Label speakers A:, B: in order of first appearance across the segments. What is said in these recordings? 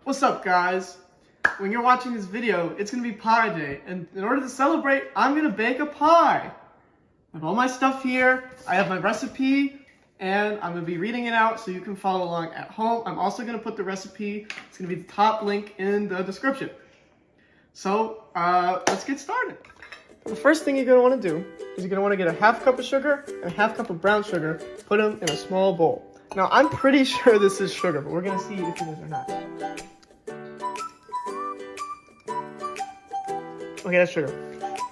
A: What's up, guys? When you're watching this video, it's gonna be pie day, and in order to celebrate, I'm gonna bake a pie. I have all my stuff here, I have my recipe, and I'm gonna be reading it out so you can follow along at home. I'm also gonna put the recipe, it's gonna be the top link in the description. So, let's get started. The first thing you're gonna wanna do is you're gonna wanna get a half cup of sugar and a half cup of brown sugar, put them in a small bowl. Now, I'm pretty sure this is sugar, but we're gonna see if it is or not. Okay, that's sugar.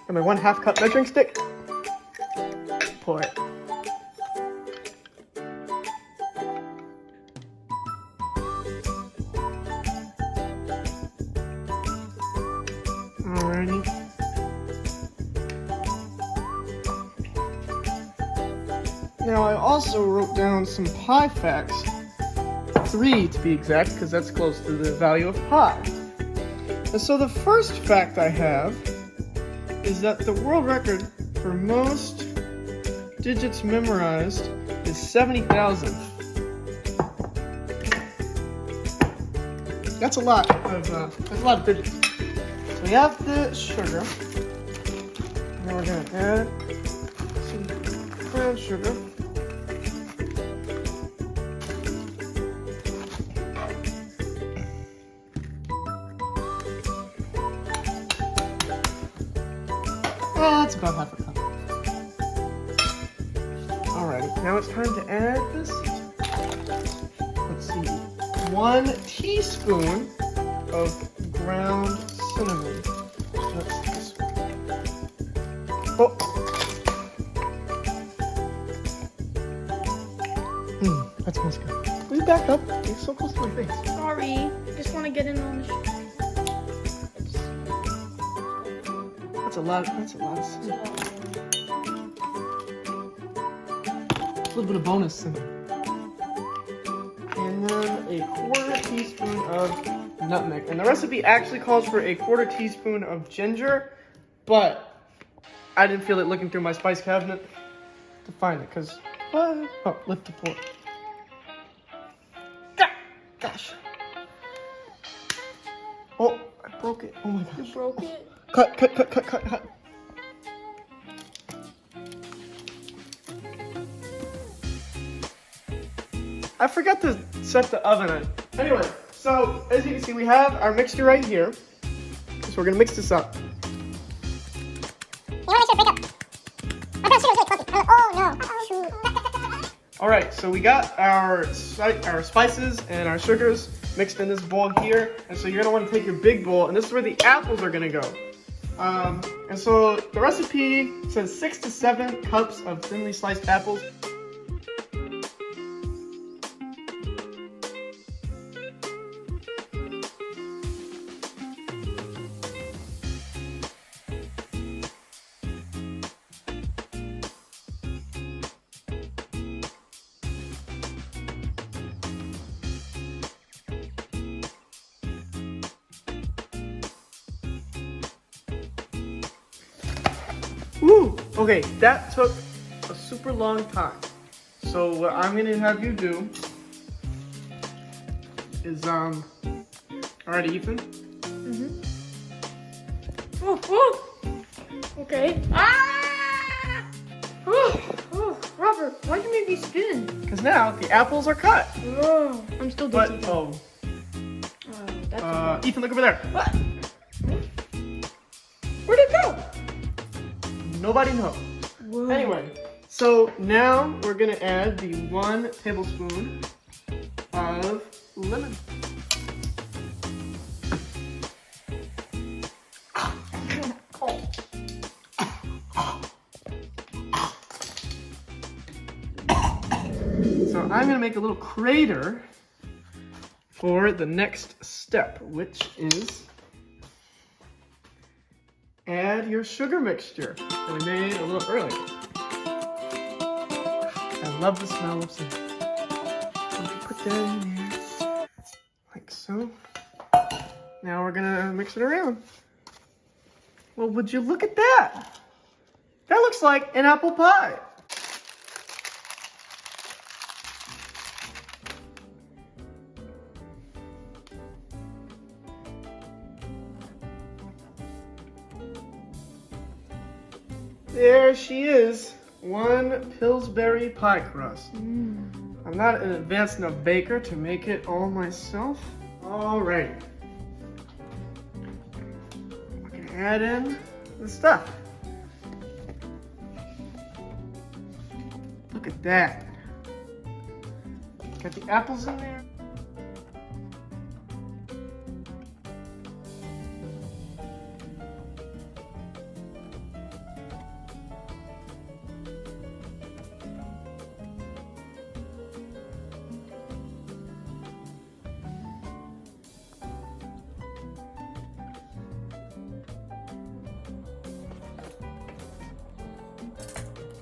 A: And my 1/2 cup measuring stick. Pour it. Alrighty. Now I also wrote down some pie facts. 3 to be exact, because that's close to the value of pi. And so the first fact I have is that the world record for most digits memorized is 70,000. That's a lot of digits. So we have the sugar. Now we're gonna add some brown sugar. That's about 1/2 cup. Alrighty, now it's time to add this. Let's see, 1 teaspoon of ground cinnamon. That's this one. Oh. That smells good. Will you back up? You're so close to my face.
B: Sorry, just want to get in on the
A: That's a lot of cinnamon. A little bit of bonus cinnamon. And then a 1/4 teaspoon of nutmeg. And the recipe actually calls for a 1/4 teaspoon of ginger, but I didn't feel it looking through my spice cabinet to find it, because, oh, lift the pour. Gosh. Oh, I broke it. Oh my gosh.
B: You broke it?
A: Cut. I forgot to set the oven on. Anyway, so as you can see, we have our mixture right here. So we're gonna mix this up.
C: You want to make sure to break up. My brown sugar was really close. Oh no. Shoot.
A: All right, so we got our spices and our sugars mixed in this bowl here. And so you're gonna want to take your big bowl, and this is where the apples are gonna go. And so the recipe says 6 to 7 cups of thinly sliced apples. Woo! Okay, that took a super long time. So what I'm gonna have you do is, alright, Ethan?
B: Oh. Okay. Ah! Robert, why'd you make me spin?
A: Because now the apples are cut.
B: Oh, I'm still dizzy.
A: But,
B: That's
A: Ethan, look over there.
B: What? Where'd it go?
A: Nobody knows.
B: Whoa.
A: Anyway, so now we're gonna add the 1 tablespoon of lemon. So I'm gonna make a little crater for the next step, which is add your sugar mixture that we made a little earlier. I love the smell of cinnamon. So we put that in there, like so. Now we're gonna mix it around. Well, would you look at that? That looks like an apple pie. there she is. One Pillsbury pie crust. I'm not an advanced enough baker to make it all myself. Alrighty. I'm gonna add in the stuff. Look at that. Got the apples in there.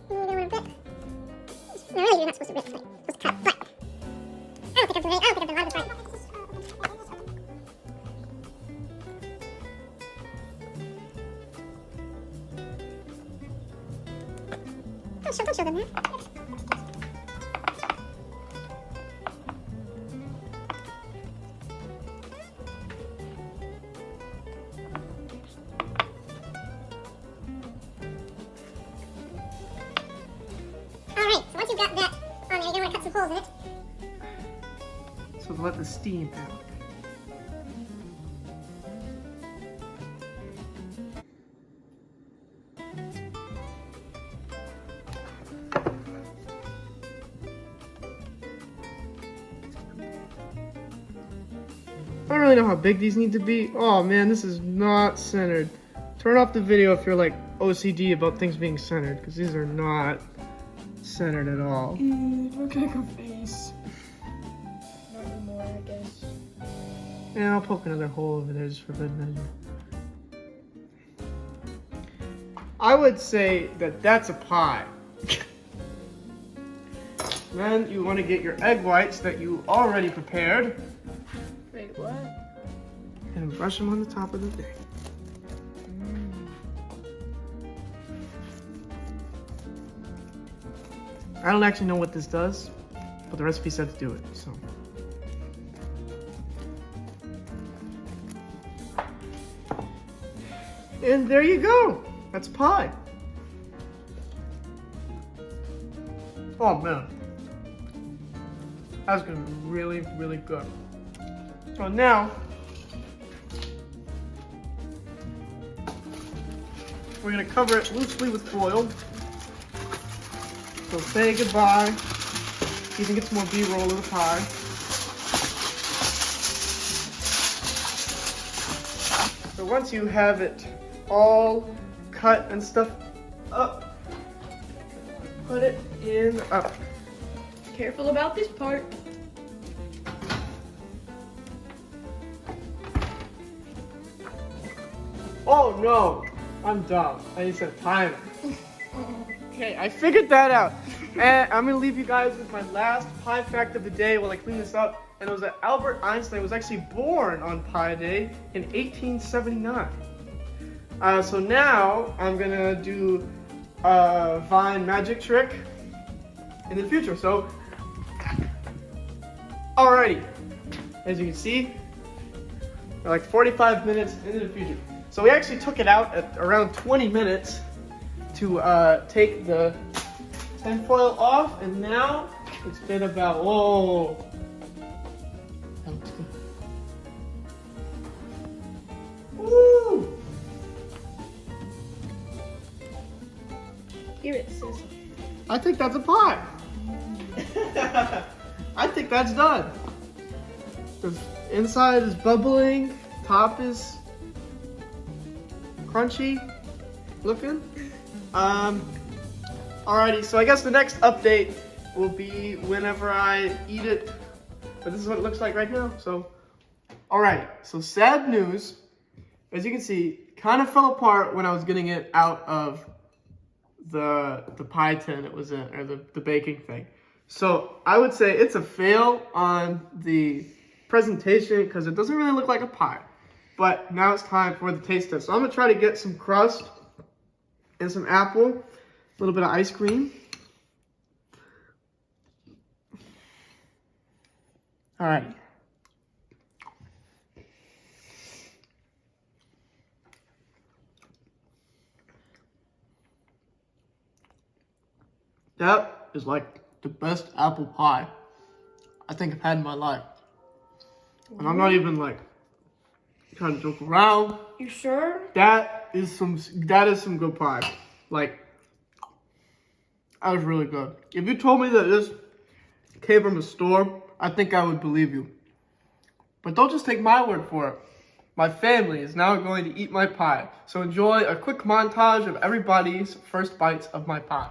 C: No, really, you're not supposed to rip. You're supposed to cut. But I don't think I've done a lot of this right. Don't show them that. Alright, so once you've got that on there, you're going to want to cut some holes in it.
A: So to let the steam out. I don't really know how big these need to be. Oh man, this is not centered. Turn off the video if you're like OCD about things being centered, because these are not centered at all.
B: Look like her face. Not anymore, I guess.
A: And I'll poke another hole over there just for good measure. I would say that that's a pie. Then you want to get your egg whites that you already prepared
B: Wait, what?
A: and brush them on the top of the thing. I don't actually know what this does, but the recipe said to do it, so. And there you go. That's pie. Oh man. That's gonna be really, really good. So now, we're gonna cover it loosely with foil. So say goodbye. You can get some more B-roll of the pie. So once you have it all cut and stuff up, put it in up.
B: Careful about this part.
A: Oh no, I'm dumb. I need to set a timer. Okay, I figured that out. And I'm gonna leave you guys with my last pie fact of the day while I clean this up. And it was that Albert Einstein was actually born on Pie Day in 1879. So now I'm gonna do a Vine magic trick in the future. So, alrighty, as you can see, we're like 45 minutes into the future. So we actually took it out at around 20 minutes to take the tinfoil off, and now it's been about, whoa. That looks good. Woo!
B: Here it says.
A: I think that's a pie. I think that's done. The inside is bubbling, top is crunchy looking. Alrighty, so I guess the next update will be whenever I eat it. But this is what it looks like right now. So, alright, so sad news. As you can see, kind of fell apart when I was getting it out of the pie tin it was in, or the baking thing. So I would say it's a fail on the presentation because it doesn't really look like a pie. But now it's time for the taste test. So I'm gonna try to get some crust and some apple, a little bit of ice cream. All right. That is like the best apple pie I think I've had in my life. And I'm not even like trying to joke around.
B: You sure?
A: That is some good pie. Like, that was really good. If you told me that this came from a store, I think I would believe you. But don't just take my word for it. My family is now going to eat my pie. So enjoy a quick montage of everybody's first bites of my pie.